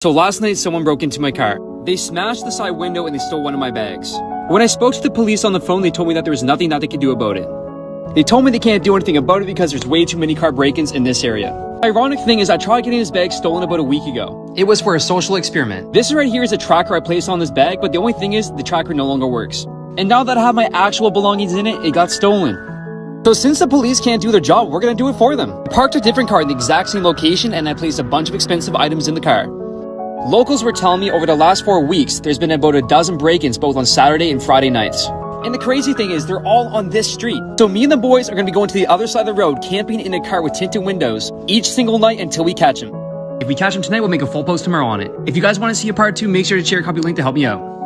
So last night someone broke into my car. They smashed the side window and they stole one of my bags. When I spoke to the police on the phone, they told me that there was nothing that they could do about it. They told me they can't do anything about it because there's way too many car break-ins in this area. The ironic thing is I tried getting this bag stolen about a week ago. It was for a social experiment. This right here is a tracker I placed on this bag, but the only thing is the tracker no longer works. And now that I have my actual belongings in it, it got stolen. So since the police can't do their job, we're gonna do it for them. I parked a different car in the exact same location and I placed a bunch of expensive items in the car. Locals were telling me over the last 4 weeks, there's been about a dozen break-ins both on Saturday and Friday nights. And the crazy thing is, they're all on this street. So me and the boys are gonna be going to the other side of the road, camping in a car with tinted windows each single night until we catch them. If we catch them tonight, we'll make a full post tomorrow on it. If you guys want to see a part 2, make sure to share a copy link to help me out.